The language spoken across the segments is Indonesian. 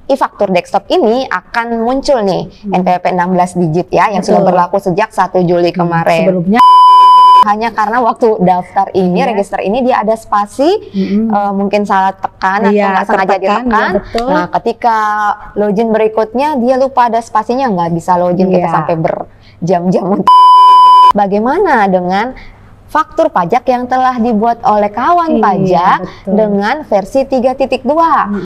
e-faktur desktop ini akan muncul nih NPWP 16 digit ya, yang sudah berlaku sejak 1 Juli kemarin. Sebelumnya hanya karena waktu daftar ini, register ini dia ada spasi, mungkin salah tekan atau nggak sengaja ditekan. Nah, ketika login berikutnya dia lupa ada spasinya, nggak bisa login, kita sampai berjam-jam. Bagaimana dengan faktur pajak yang telah dibuat oleh kawan pajak dengan versi 3.2?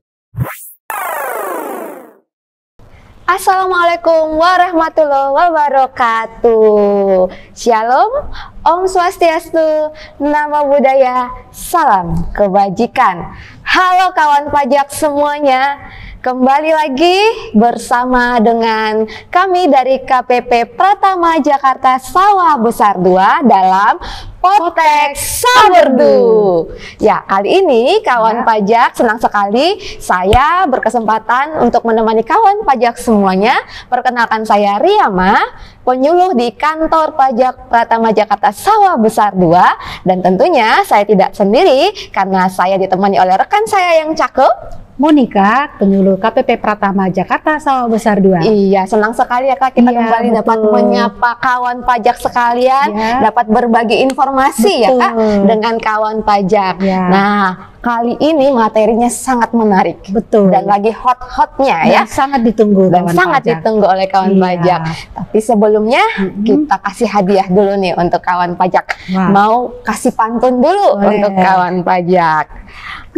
Assalamualaikum warahmatullahi wabarakatuh. Shalom, Om Swastiastu, Namo Buddhaya, salam kebajikan. Halo kawan pajak semuanya, kembali lagi bersama dengan kami dari KPP Pratama Jakarta Sawah Besar 2 dalam Potek Saberdu. Ya, kali ini kawan pajak senang sekali saya berkesempatan untuk menemani kawan pajak semuanya. Perkenalkan, saya Riyama, penyuluh di kantor pajak Pratama Jakarta Sawah Besar 2, dan tentunya saya tidak sendiri karena saya ditemani oleh rekan saya yang cakep, Monica, penyuluh KPP Pratama Jakarta Sawah Besar 2. Iya, senang sekali ya Kak, kita kembali dapat menyapa kawan pajak sekalian, dapat berbagi informasi ya Kak dengan kawan pajak. Nah, kali ini materinya sangat menarik, dan lagi hot-hotnya ya, sangat ditunggu dan sangat ditunggu oleh kawan pajak. Tapi sebelumnya kita kasih hadiah dulu nih untuk kawan pajak. Mau kasih pantun dulu untuk kawan pajak.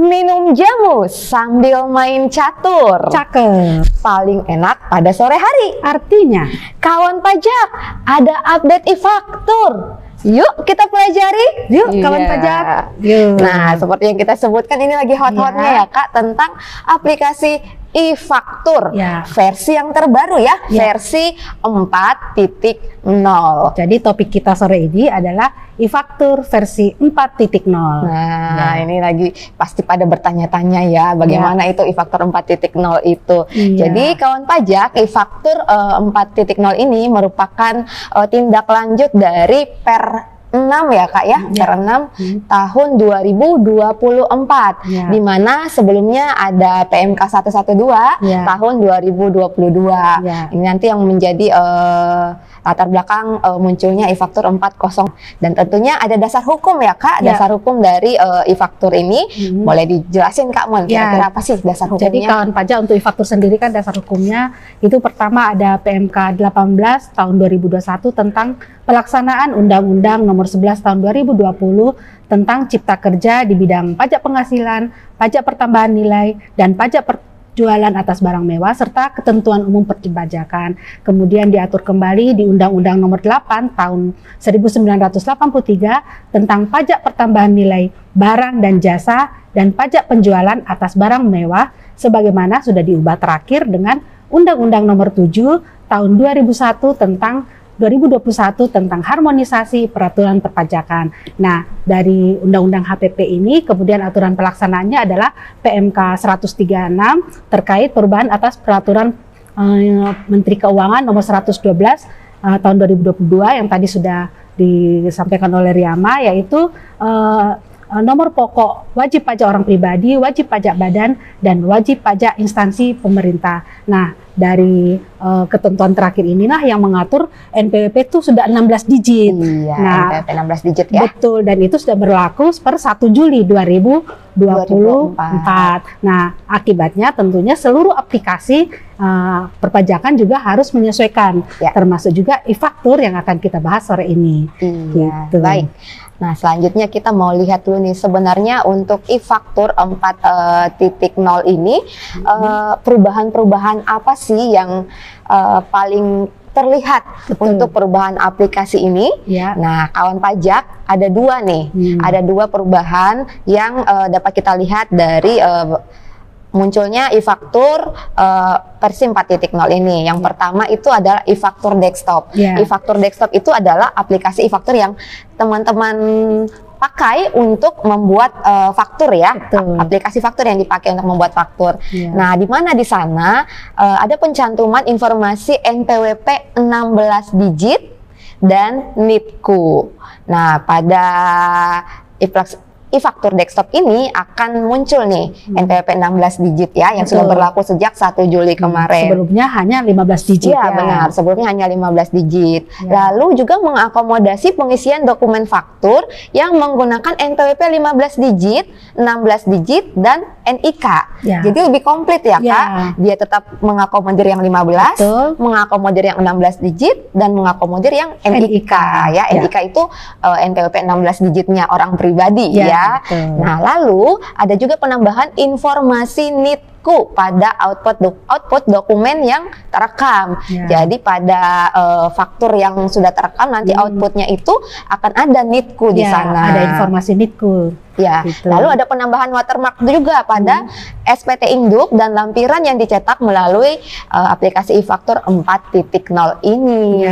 Minum jamu sambil main catur, cakep, paling enak pada sore hari. Artinya, kawan pajak, ada update e-faktur. Yuk kita pelajari, yuk kawan pajak. Yuk. Nah, seperti yang kita sebutkan, ini lagi hot-hotnya ya Kak, tentang aplikasi e-faktur versi yang terbaru ya, versi 4.0. Jadi topik kita sore ini adalah e-faktur versi 4.0. Nah, ini lagi pasti pada bertanya-tanya ya, bagaimana itu e-faktur 4.0 itu. Jadi kawan pajak, e-faktur 4.0 ini merupakan tindak lanjut dari Per 6 ya Kak ya, Per 6 tahun 2024, di mana sebelumnya ada PMK 112 tahun 2022. Ini nanti yang menjadi latar belakang munculnya e-faktur 4.0, dan tentunya ada dasar hukum ya Kak, dasar hukum dari e-faktur ini. Boleh dijelasin Kak Mon, kira-kira apa sih dasar hukumnya? Jadi kawan pajak, untuk e-faktur sendiri kan dasar hukumnya itu pertama ada PMK 18 tahun 2021 tentang pelaksanaan Undang-Undang Nomor 11 tahun 2020 tentang Cipta Kerja di bidang pajak penghasilan, pajak pertambahan nilai, dan pajak jualan atas barang mewah, serta ketentuan umum perpajakan. Kemudian diatur kembali di Undang-Undang Nomor 8 tahun 1983 tentang pajak pertambahan nilai barang dan jasa dan pajak penjualan atas barang mewah, sebagaimana sudah diubah terakhir dengan Undang-Undang Nomor 7 tahun 2021 tentang harmonisasi peraturan perpajakan. Nah, dari Undang-Undang HPP ini kemudian aturan pelaksanaannya adalah PMK 136 terkait perubahan atas peraturan Menteri Keuangan nomor 112 tahun 2022 yang tadi sudah disampaikan oleh Riyama, yaitu nomor pokok wajib pajak orang pribadi, wajib pajak badan, dan wajib pajak instansi pemerintah. Nah, dari ketentuan terakhir inilah yang mengatur NPWP itu sudah 16 digit. Nah, NPWP 16 digit ya. Betul, dan itu sudah berlaku per 1 Juli 2024. Nah, akibatnya tentunya seluruh aplikasi perpajakan juga harus menyesuaikan, termasuk juga e-faktur yang akan kita bahas sore ini. Gitu. Baik. Nah, selanjutnya kita mau lihat dulu nih, sebenarnya untuk e-faktur 4.0 ini perubahan-perubahan apa sih yang paling terlihat untuk perubahan aplikasi ini? Nah, kawan pajak, ada dua nih, ada dua perubahan yang dapat kita lihat dari munculnya e-faktur versi 4.0 ini. Yang pertama itu adalah e-faktur desktop. E-faktur desktop itu adalah aplikasi e-faktur yang teman-teman pakai untuk membuat faktur ya. Aplikasi faktur yang dipakai untuk membuat faktur. Nah, di mana di sana ada pencantuman informasi NPWP 16 digit dan NIPKU. Nah, pada e-faktur desktop ini akan muncul nih NPWP 16 digit ya, yang sudah berlaku sejak 1 Juli kemarin. Sebelumnya hanya 15 digit ya. Benar, sebelumnya hanya 15 digit. Lalu juga mengakomodasi pengisian dokumen faktur yang menggunakan NPWP 15 digit, 16 digit, dan NIK. Jadi lebih komplit ya Kak. Dia tetap mengakomodir yang 15, mengakomodir yang 16 digit, dan mengakomodir yang NIK ya. NIK itu NPWP 16 digitnya orang pribadi ya. Nah, lalu ada juga penambahan informasi NITKU pada output dokumen yang terekam. Jadi pada faktur yang sudah terekam nanti outputnya itu akan ada NITKU di sana. Ada informasi NITKU. Ya, lalu ada penambahan watermark juga pada SPT Induk dan lampiran yang dicetak melalui aplikasi e-faktur 4.0 ini.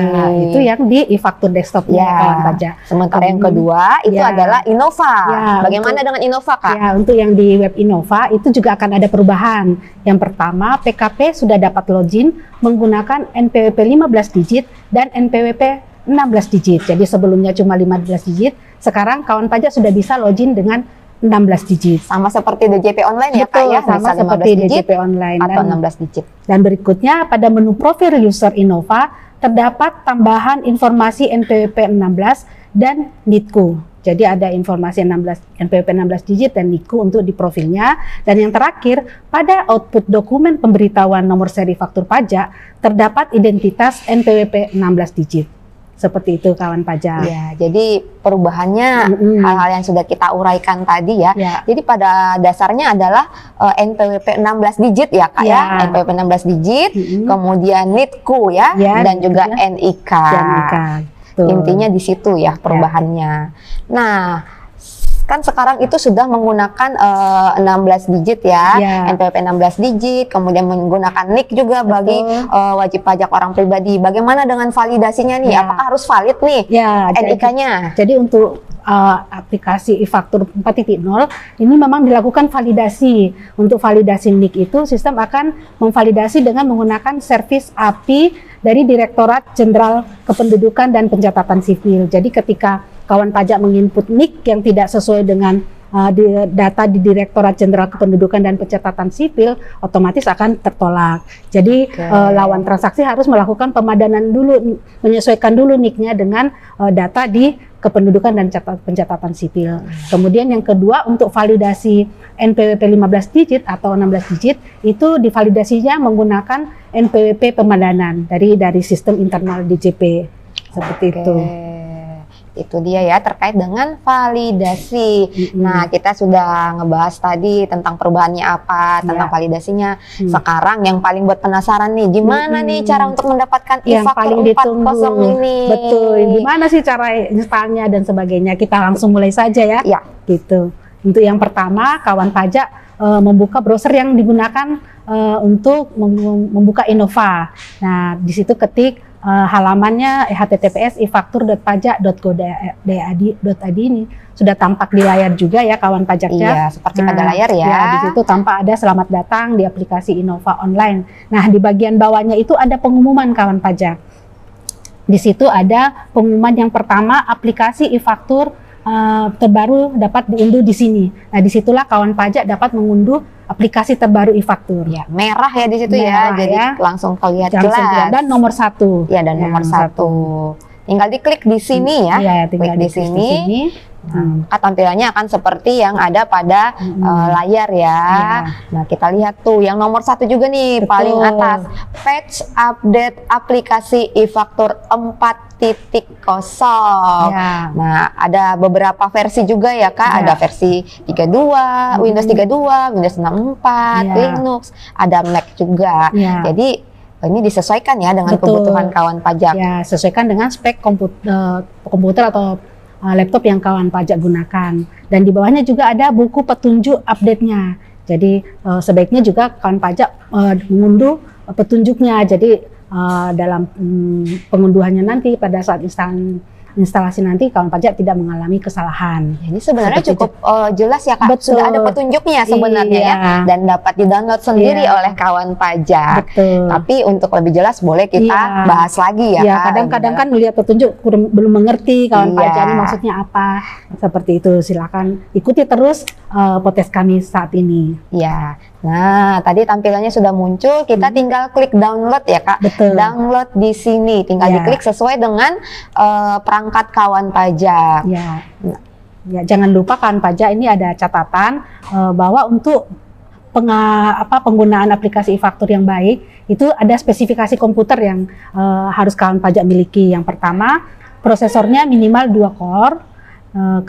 Itu yang di e-faktur desktop kawan pajak. Sementara yang kedua itu adalah Innova. Bagaimana dengan Innova, Kak? Ya, untuk yang di web Innova itu juga akan ada perubahan. Yang pertama, PKP sudah dapat login menggunakan NPWP 15 digit dan NPWP 16 digit. Jadi sebelumnya cuma 15 digit, sekarang kawan pajak sudah bisa login dengan 16 digit. Sama seperti DJP online ya Kak ya? Sama seperti DJP online atau 16 digit. Dan berikutnya pada menu profil user Innova terdapat tambahan informasi NPWP 16 dan NITKU. Jadi ada informasi NPWP 16 digit dan NITKU untuk di profilnya. Dan yang terakhir, pada output dokumen pemberitahuan nomor seri faktur pajak terdapat identitas NPWP 16 digit. Seperti itu kawan pajak. Ya, jadi perubahannya hal-hal yang sudah kita uraikan tadi ya. Jadi pada dasarnya adalah NPWP 16 digit ya Kak ya. NPWP 16 digit, kemudian NITKU ya, dan juga NIK. Intinya di situ ya perubahannya. Nah, kan sekarang itu sudah menggunakan 16 digit ya, NPWP 16 digit, kemudian menggunakan NIK juga bagi wajib pajak orang pribadi. Bagaimana dengan validasinya nih? Apakah harus valid nih NIK-nya? Jadi untuk aplikasi e-faktur 4.0 ini memang dilakukan validasi. Untuk validasi NIK itu sistem akan memvalidasi dengan menggunakan servis API dari Direktorat Jenderal Kependudukan dan Pencatatan Sipil. Jadi ketika kawan pajak menginput NIK yang tidak sesuai dengan data di Direktorat Jenderal Kependudukan dan Pencatatan Sipil, otomatis akan tertolak. Jadi lawan transaksi harus melakukan pemadanan dulu, menyesuaikan dulu NIK-nya dengan data di Kependudukan dan Pencatatan Sipil. Kemudian yang kedua, untuk validasi NPWP 15 digit atau 16 digit itu divalidasinya menggunakan NPWP pemadanan dari sistem internal DJP. Seperti itu. Itu dia ya terkait dengan validasi. Nah, kita sudah ngebahas tadi tentang perubahannya apa, tentang validasinya. Sekarang yang paling buat penasaran nih, gimana nih cara untuk mendapatkan e-faktur 4.0 ini? Betul, gimana sih cara installnya dan sebagainya? Kita langsung mulai saja ya. Gitu. Untuk yang pertama, kawan pajak membuka browser yang digunakan untuk membuka Innova. Nah, di situ ketik halamannya https e-faktur.pajak.go.id ini sudah tampak di layar juga ya kawan pajaknya. Iya, seperti pada layar ya. Di situ tampak ada selamat datang di aplikasi Innova Online. Nah, di bagian bawahnya itu ada pengumuman kawan pajak. Di situ ada pengumuman yang pertama, aplikasi e-faktur terbaru dapat diunduh di sini. Nah, disitulah kawan pajak dapat mengunduh aplikasi terbaru e-faktur. Ya, merah ya di situ ya, jadi langsung terlihat jelas. Dan nomor 1. Ya, dan nomor 1. Tinggal diklik di sini ya. Iya, tinggal klik di sini. Tampilannya akan seperti yang ada pada layar ya. Nah, kita lihat tuh yang nomor 1 juga nih. Paling atas, patch update aplikasi e-faktur 4.0. Nah, ada beberapa versi juga ya Kak. Ada versi 32, Windows 32, Windows 64, Linux, ada Mac juga. Jadi ini disesuaikan ya dengan kebutuhan kawan pajak. Ya, sesuaikan dengan spek komputer atau laptop yang kawan pajak gunakan. Dan di bawahnya juga ada buku petunjuk update-nya. Jadi sebaiknya juga kawan pajak mengunduh petunjuknya. Jadi dalam pengunduhannya nanti pada saat instalasi nanti kawan pajak tidak mengalami kesalahan. Jadi sebenarnya Seperti cukup jelas ya Kak, Betul. sudah ada petunjuknya sebenarnya Iya. ya, dan dapat di-download sendiri Iya. oleh kawan pajak. Betul. Tapi untuk lebih jelas boleh kita Iya. bahas lagi ya Ya, Kak. kadang-kadang kan melihat petunjuk belum mengerti kawan Iya. pajak ini maksudnya apa. Seperti itu, silakan ikuti terus podcast kami saat ini. Ya, nah tadi tampilannya sudah muncul, kita tinggal klik download ya Kak. Betul. Download di sini, tinggal Ya. diklik sesuai dengan perangkat kawan pajak. Ya. Ya, jangan lupa kawan pajak ini ada catatan bahwa untuk penggunaan aplikasi e-faktur yang baik itu ada spesifikasi komputer yang harus kawan pajak miliki. Yang pertama, prosesornya minimal 2 core,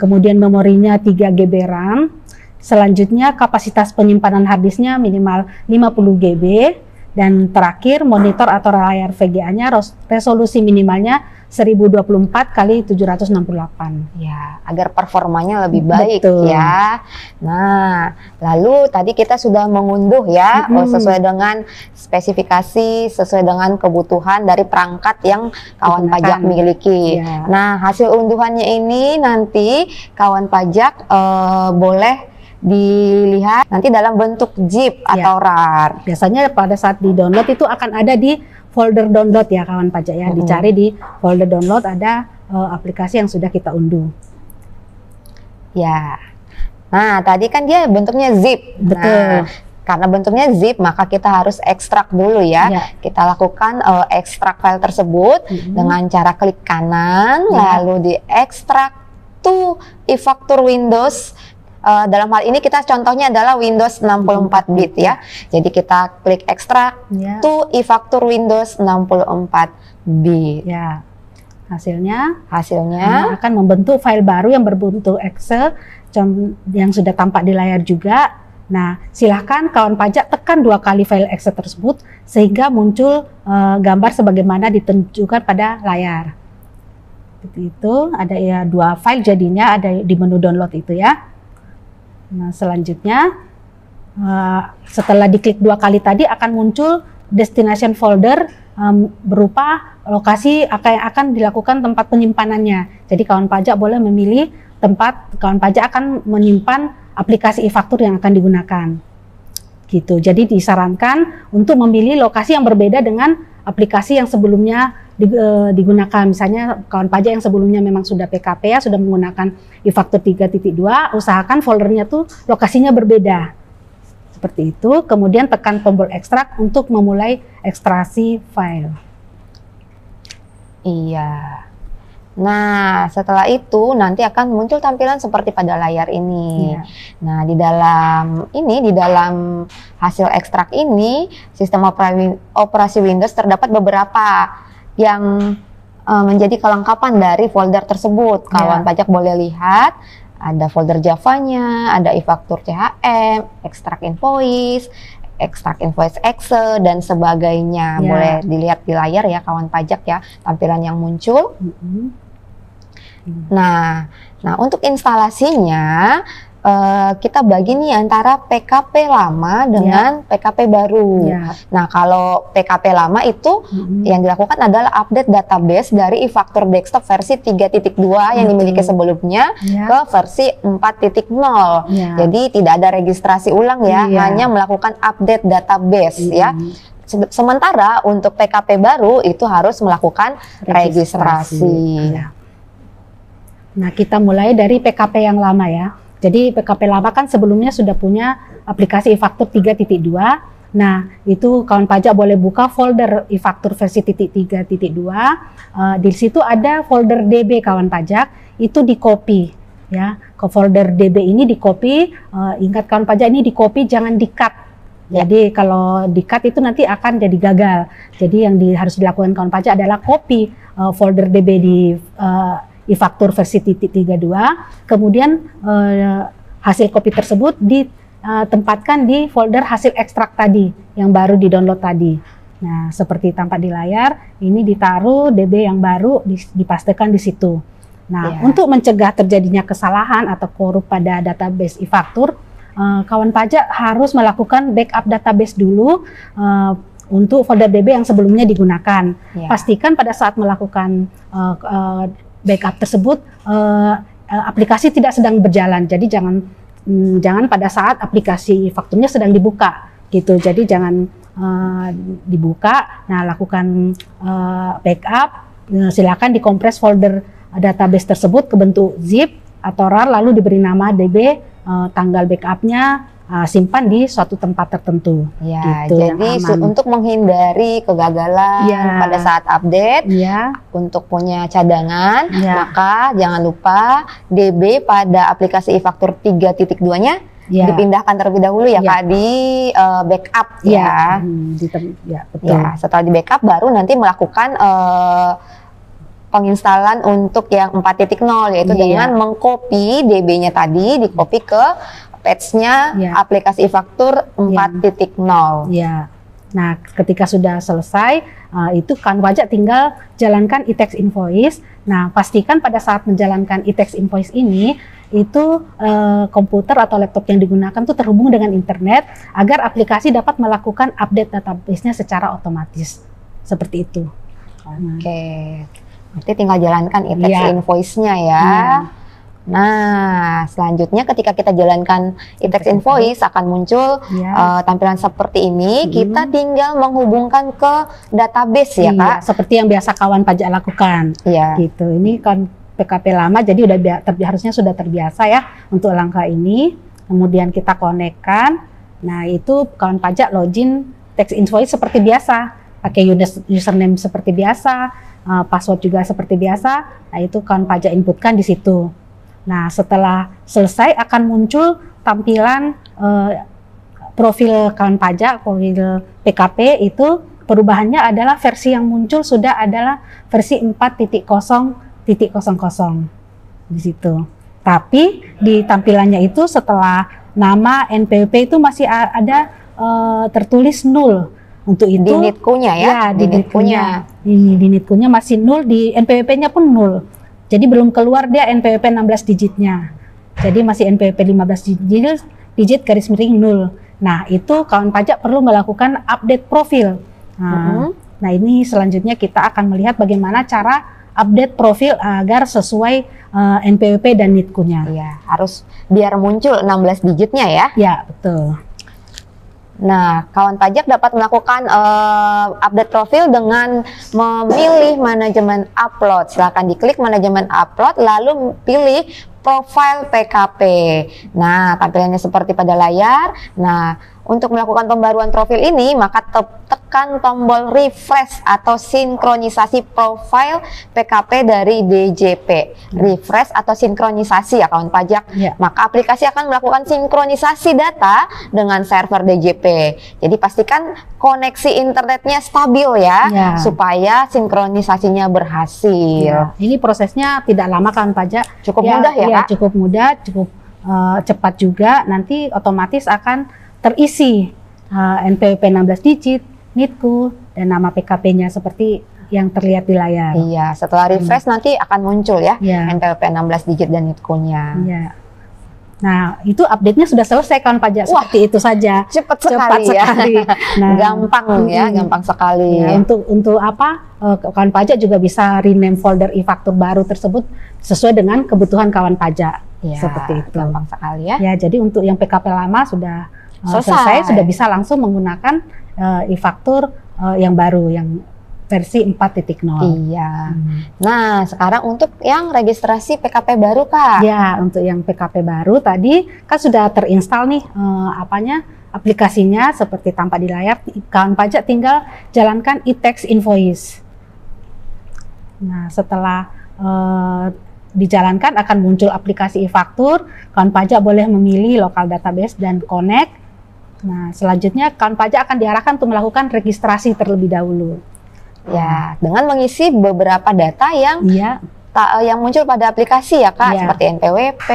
kemudian memorinya 3 GB RAM. Selanjutnya kapasitas penyimpanan harddisknya minimal 50 GB, dan terakhir monitor atau layar VGA-nya resolusi minimalnya 1024 kali 768. Ya, agar performanya lebih baik. Betul. Ya. Nah, lalu tadi kita sudah mengunduh ya, sesuai dengan spesifikasi, sesuai dengan kebutuhan dari perangkat yang kawan Digunakan. pajak miliki. Ya. Nah, hasil unduhannya ini nanti kawan pajak boleh dilihat nanti dalam bentuk zip atau RAR. Biasanya pada saat di-download itu akan ada di folder download ya kawan pajak ya. Dicari di folder download ada aplikasi yang sudah kita unduh. Ya. Nah, tadi kan dia bentuknya zip. Betul. Nah, karena bentuknya zip, maka kita harus ekstrak dulu ya. Ya. Kita lakukan ekstrak file tersebut dengan cara klik kanan, Ya. lalu diekstrak to e-faktur Windows. Dalam hal ini kita contohnya adalah Windows 64 bit ya. Jadi kita klik ekstrak Ya. to e-faktur Windows 64 bit. Ya. Hasilnya Hasilnya akan membentuk file baru yang berbentuk Excel yang sudah tampak di layar juga. Nah, silahkan kawan pajak tekan 2 kali file Excel tersebut sehingga muncul gambar sebagaimana ditunjukkan pada layar. Seperti itu, ada ya 2 file jadinya, ada di menu download itu ya. Nah, selanjutnya setelah diklik 2 kali tadi akan muncul destination folder berupa lokasi yang akan dilakukan tempat penyimpanannya. Jadi kawan pajak boleh memilih tempat kawan pajak akan menyimpan aplikasi e-faktur yang akan digunakan. Gitu. Jadi disarankan untuk memilih lokasi yang berbeda dengan aplikasi yang sebelumnya digunakan. Misalnya kawan pajak yang sebelumnya memang sudah PKP ya, sudah menggunakan e-faktur 3.2, usahakan foldernya tuh lokasinya berbeda. Seperti itu, kemudian tekan tombol ekstrak untuk memulai ekstraksi file. iya. Nah, setelah itu nanti akan muncul tampilan seperti pada layar ini. Iya. Nah, di dalam hasil ekstrak ini, sistem operasi Windows terdapat beberapa yang menjadi kelengkapan dari folder tersebut. Kawan pajak boleh lihat, ada folder Java-nya, ada e-faktur CHM, ekstrak invoice Excel, dan sebagainya. Boleh dilihat di layar ya kawan pajak ya, tampilan yang muncul. Nah, untuk instalasinya kita bagi nih antara PKP lama dengan PKP baru. Nah, kalau PKP lama itu yang dilakukan adalah update database dari e-faktur desktop versi 3.2 yang dimiliki sebelumnya ke versi 4.0. Jadi tidak ada registrasi ulang ya, hanya melakukan update database ya. Sementara untuk PKP baru itu harus melakukan registrasi. Nah, kita mulai dari PKP yang lama ya. Jadi PKP lama kan sebelumnya sudah punya aplikasi e-faktur 3.2. Nah, itu kawan pajak boleh buka folder e-faktur versi 3.2. Di situ ada folder DB kawan pajak, itu di copy ya. Ke folder DB ini di copy, ingat kawan pajak ini di copy jangan di cut. Jadi kalau di cut itu nanti akan jadi gagal. Jadi yang harus dilakukan kawan pajak adalah copy folder DB di e-faktur versi 3.2, kemudian hasil copy tersebut ditempatkan di folder hasil ekstrak tadi yang baru di-download tadi. Nah, seperti tampak di layar, ini ditaruh DB yang baru dipastikan di situ. Nah, untuk mencegah terjadinya kesalahan atau korup pada database e-faktur, kawan pajak harus melakukan backup database dulu untuk folder DB yang sebelumnya digunakan. Pastikan pada saat melakukan backup tersebut aplikasi tidak sedang berjalan. Jadi jangan pada saat aplikasi fakturnya sedang dibuka gitu. Jadi jangan dibuka. Nah, lakukan backup. Silakan dikompres folder database tersebut ke bentuk zip atau RAR, lalu diberi nama DB, tanggal backupnya, simpan di suatu tempat tertentu. Ya, gitu, jadi untuk menghindari kegagalan pada saat update, untuk punya cadangan, maka jangan lupa DB pada aplikasi e-faktur 3.2-nya dipindahkan terlebih dahulu ya Kak, di backup ya. Betul. Ya, setelah di backup baru nanti melakukan penginstalan untuk yang 4.0, yaitu dengan mengcopy DB-nya tadi, di-copy ke patch-nya aplikasi e-faktur 4.0. Ya. Nah, ketika sudah selesai, itu kan pajak tinggal jalankan e-tax invoice. Nah, pastikan pada saat menjalankan e-tax invoice ini, itu komputer atau laptop yang digunakan itu terhubung dengan internet agar aplikasi dapat melakukan update database-nya secara otomatis. Seperti itu. Oke. Berarti tinggal jalankan e-tax invoice-nya ya. Nah, selanjutnya ketika kita jalankan e-tax invoice akan muncul tampilan seperti ini. Kita tinggal menghubungkan ke database ya Kak. Seperti yang biasa kawan pajak lakukan. Gitu. Ini kan PKP lama, jadi harusnya sudah terbiasa ya untuk langkah ini. Kemudian kita konekkan. Nah, itu kawan pajak login tax invoice seperti biasa, pakai username seperti biasa, password juga seperti biasa. Nah, itu kawan pajak inputkan di situ. Nah, setelah selesai akan muncul tampilan profil kawan pajak, profil PKP itu perubahannya adalah versi yang muncul sudah adalah versi 4.0.00 di situ. Tapi di tampilannya itu setelah nama NPWP itu masih ada tertulis 0. Untuk itu di NITKU-nya ya, di NITKU-nya. Ini di NITKU-nya masih 0, di NPWP-nya pun 0. Jadi belum keluar dia NPWP 16 digitnya. Jadi masih NPWP 15 digit garis miring 0. Nah, itu kawan pajak perlu melakukan update profil. Nah, ini selanjutnya kita akan melihat bagaimana cara update profil agar sesuai NPWP dan NITKU-nya. Iya, harus biar muncul 16 digitnya ya. Ya, betul. Nah, kawan pajak dapat melakukan update profil dengan memilih manajemen upload. Silakan diklik manajemen upload, lalu pilih profile PKP. Nah, tampilannya seperti pada layar. Nah, untuk melakukan pembaruan profil ini, maka tekan tombol refresh atau sinkronisasi profile PKP dari DJP. Refresh atau sinkronisasi ya kawan pajak. Maka aplikasi akan melakukan sinkronisasi data dengan server DJP. Jadi pastikan koneksi internetnya stabil ya, supaya sinkronisasinya berhasil. Ini prosesnya tidak lama kawan pajak. Cukup mudah ya Kak? Cukup mudah, cukup cepat juga. Nanti otomatis akan terisi NPWP 16 digit, NITKU, dan nama PKP-nya seperti yang terlihat di layar. Iya, setelah refresh nanti akan muncul ya NPWP 16 digit dan NITKU-nya. Nah, itu update-nya sudah selesai kawan pajak. Seperti itu saja. Cepat sekali ya. Nah, gampang ya, gampang sekali. Untuk apa? Kawan pajak juga bisa rename folder e-faktur baru tersebut sesuai dengan kebutuhan kawan pajak. Seperti itu. Gampang sekali ya. Ya, jadi untuk yang PKP lama sudah selesai, sudah bisa langsung menggunakan e-faktur yang baru, yang versi 4.0. Iya. Nah, sekarang untuk yang registrasi PKP baru Kak. Ya, untuk yang PKP baru tadi kan sudah terinstall nih aplikasinya seperti tampak di layar. Kawan pajak tinggal jalankan e-tax invoice. Nah, setelah dijalankan akan muncul aplikasi e-faktur. Kawan pajak boleh memilih lokal database dan connect. Nah, selanjutnya kawan pajak akan diarahkan untuk melakukan registrasi terlebih dahulu. Ya, dengan mengisi beberapa data yang yang muncul pada aplikasi ya Kak, seperti NPWP,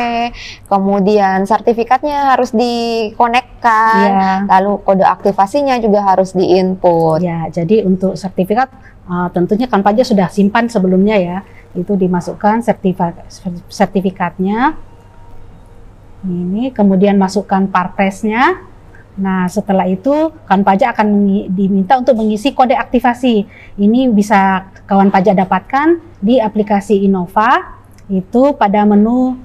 kemudian sertifikatnya harus dikonekkan, lalu kode aktivasinya juga harus diinput. Ya, jadi untuk sertifikat tentunya kawan pajak sudah simpan sebelumnya ya, itu dimasukkan sertifikatnya. Ini kemudian masukkan parpresnya. Nah, setelah itu kawan pajak akan diminta untuk mengisi kode aktivasi. Ini bisa kawan pajak dapatkan di aplikasi Innova. Itu pada menu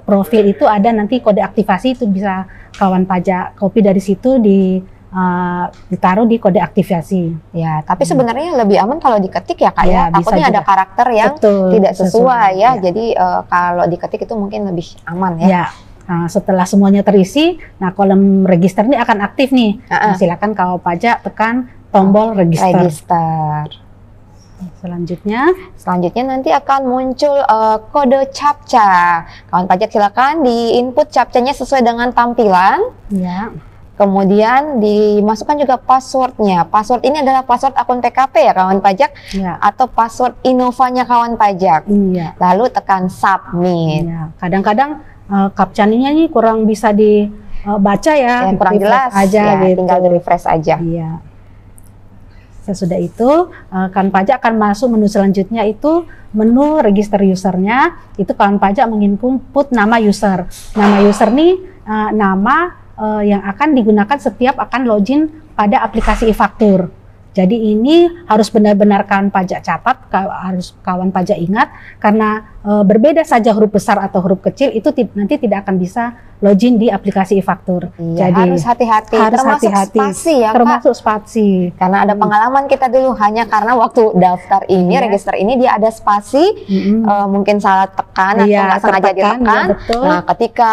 profil itu ada nanti kode aktivasi, itu bisa kawan pajak copy dari situ ditaruh di kode aktivasi. Ya, tapi sebenarnya lebih aman kalau diketik ya Kak Ya, ya. Takutnya bisa ada juga. karakter yang Betul, tidak sesuai ya. ya. Jadi kalau diketik itu mungkin lebih aman ya. Ya. Nah, setelah semuanya terisi, nah kolom register ini akan aktif nih. Nah, silakan kawan pajak tekan tombol register. Selanjutnya nanti akan muncul kode CAPTCHA. Kawan pajak silakan di-input CAPTCHA-nya sesuai dengan tampilan. Ya. Kemudian dimasukkan juga passwordnya. Password ini adalah password akun PKP ya kawan pajak, Ya. atau password Innovanya kawan pajak. Iya. Lalu tekan submit. Ya. Kadang-kadang CAPTCHA-nya ini kurang bisa dibaca ya. Yang kurang jelas aja ya, gitu. tinggal di-refresh aja. Iya. Sesudah itu kawan pajak akan masuk menu selanjutnya, itu menu register usernya. Itu kawan pajak menginput nama user. Nama user nih nama yang akan digunakan setiap akan login pada aplikasi e-faktur. Jadi ini harus benar-benar kawan pajak catat, harus kawan pajak ingat, karena berbeda saja huruf besar atau huruf kecil itu nanti tidak akan bisa login di aplikasi e-faktur. Iya, jadi harus hati-hati, termasuk spasi ya termasuk Kak. spasi. Karena ada pengalaman kita dulu, hanya karena waktu daftar ini, register ini dia ada spasi, mungkin salah tekan atau nggak sengaja ditekan. Ya, betul. Nah, ketika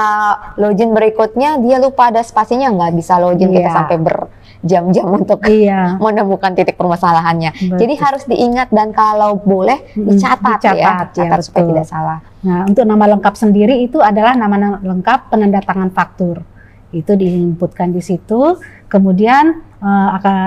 login berikutnya dia lupa ada spasinya, nggak bisa login, kita sampai berjam-jam untuk menemukan titik permasalahannya. Betul. Jadi harus diingat dan kalau boleh dicatat ya, catat supaya tidak salah. Nah, untuk nama lengkap sendiri itu adalah nama lengkap penanda tangan faktur. Itu diinputkan di situ. Kemudian akan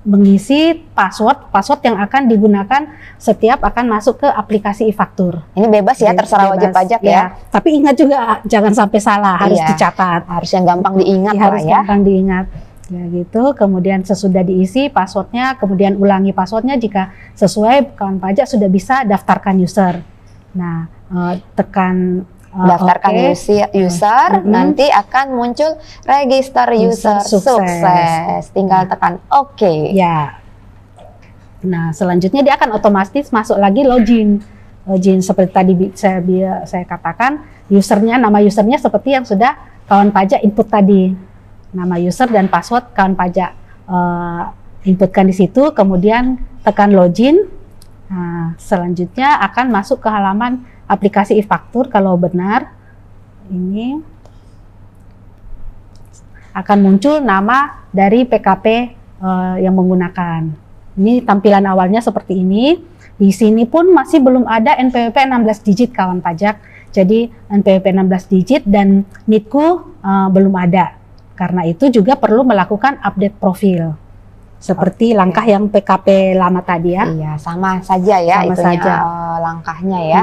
mengisi password yang akan digunakan setiap akan masuk ke aplikasi e-faktur. Ini bebas ya, terserah wajib pajak ya. Tapi ingat juga jangan sampai salah, harus dicatat. Harus yang gampang diingat lah harus ya. gampang diingat. Ya gitu. Kemudian sesudah diisi passwordnya, kemudian ulangi passwordnya jika sesuai, kawan pajak sudah bisa daftarkan user. Nah, tekan daftarkan user, nanti akan muncul register user sukses. Tinggal tekan OK. Ya. Nah, selanjutnya dia akan otomatis masuk lagi login. Login seperti tadi saya katakan, nama usernya seperti yang sudah kawan pajak input tadi. Nama user dan password kawan pajak inputkan di situ, kemudian tekan login. Nah, selanjutnya akan masuk ke halaman aplikasi e-faktur. Kalau benar, ini akan muncul nama dari PKP yang menggunakan. Ini tampilan awalnya seperti ini. Di sini pun masih belum ada NPWP 16 digit kawan pajak. Jadi NPWP 16 digit dan NITKU belum ada. Karena itu juga perlu melakukan update profil. Seperti langkah yang PKP lama tadi ya. Iya, sama saja ya, langkahnya ya.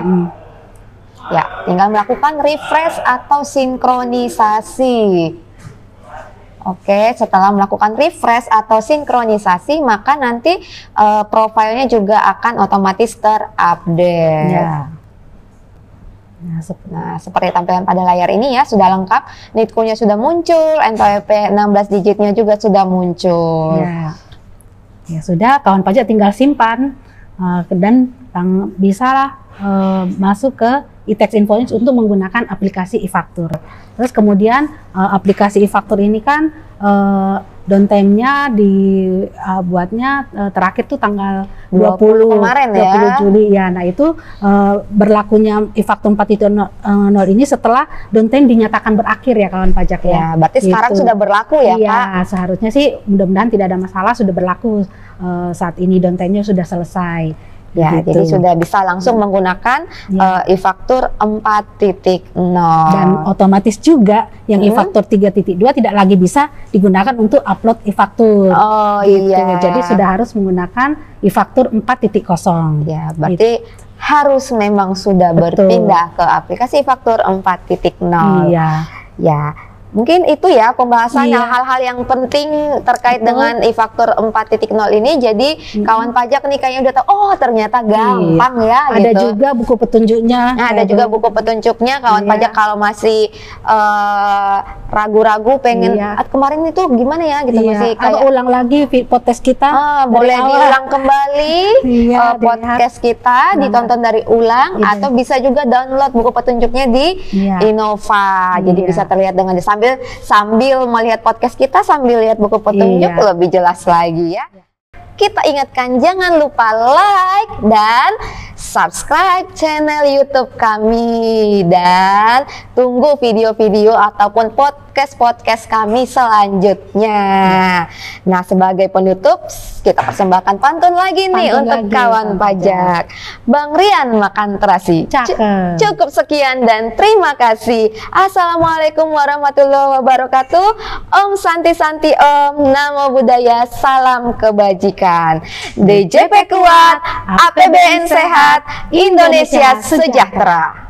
Ya, tinggal melakukan refresh atau sinkronisasi. Oke, setelah melakukan refresh atau sinkronisasi, maka nanti profilnya juga akan otomatis terupdate. Ya. Nah, seperti tampilan pada layar ini ya, sudah lengkap. NITKU-nya sudah muncul, NPWP 16 digitnya juga sudah muncul. Ya sudah, kawan pajak tinggal simpan dan bisa masuk ke e-tax invoice untuk menggunakan aplikasi e-faktur. Terus kemudian aplikasi e-faktur ini kan downtime-nya dibuatnya terakhir tuh tanggal 20 kemarin 20 Juli ya. Nah, itu berlakunya e-faktur 4.0 ini setelah downtime dinyatakan berakhir ya kawan pajak ya. Ya, berarti sekarang sudah berlaku ya, Kak? Iya, seharusnya sih mudah-mudahan tidak ada masalah, sudah berlaku saat ini downtime-nya sudah selesai. Ya, jadi sudah bisa langsung menggunakan e-faktur 4.0. Dan otomatis juga yang e-faktur 3.2 tidak lagi bisa digunakan untuk upload e-faktur. Oh iya. Jadi sudah harus menggunakan e-faktur 4.0. Ya, berarti harus memang sudah berpindah ke aplikasi e-faktur 4.0. Iya. Ya. Mungkin itu ya pembahasan Iya. hal-hal yang penting terkait Betul. dengan e-faktur 4.0 ini. Jadi kawan pajak nih kayaknya udah tahu, oh ternyata gampang ya Ada gitu. juga buku petunjuknya. Nah, ada juga buku petunjuknya kawan Iya. pajak kalau masih ragu-ragu pengen Iya. kemarin itu gimana ya gitu, masih Atau kayak ulang lagi podcast kita. dari boleh awal. diulang kembali Iya, podcast kita, ditonton dari ulang, Iya. atau bisa juga download buku petunjuknya di Iya. Innova. Jadi Iya. bisa terlihat dengan sambil melihat podcast kita, sambil lihat buku petunjuk Iya. lebih jelas lagi ya. Kita ingatkan jangan lupa like dan subscribe channel YouTube kami, dan tunggu video-video ataupun podcast kami selanjutnya. Nah, sebagai penutup kita persembahkan pantun lagi nih Pantun untuk lagi, kawan pajak. Bang Rian makan terasi. Cakep. Cukup sekian dan terima kasih. Assalamualaikum warahmatullahi wabarakatuh. Om Santi Santi Om, Namo Buddhaya, salam kebajikan. DJP kuat, APBN sehat, Indonesia sejahtera.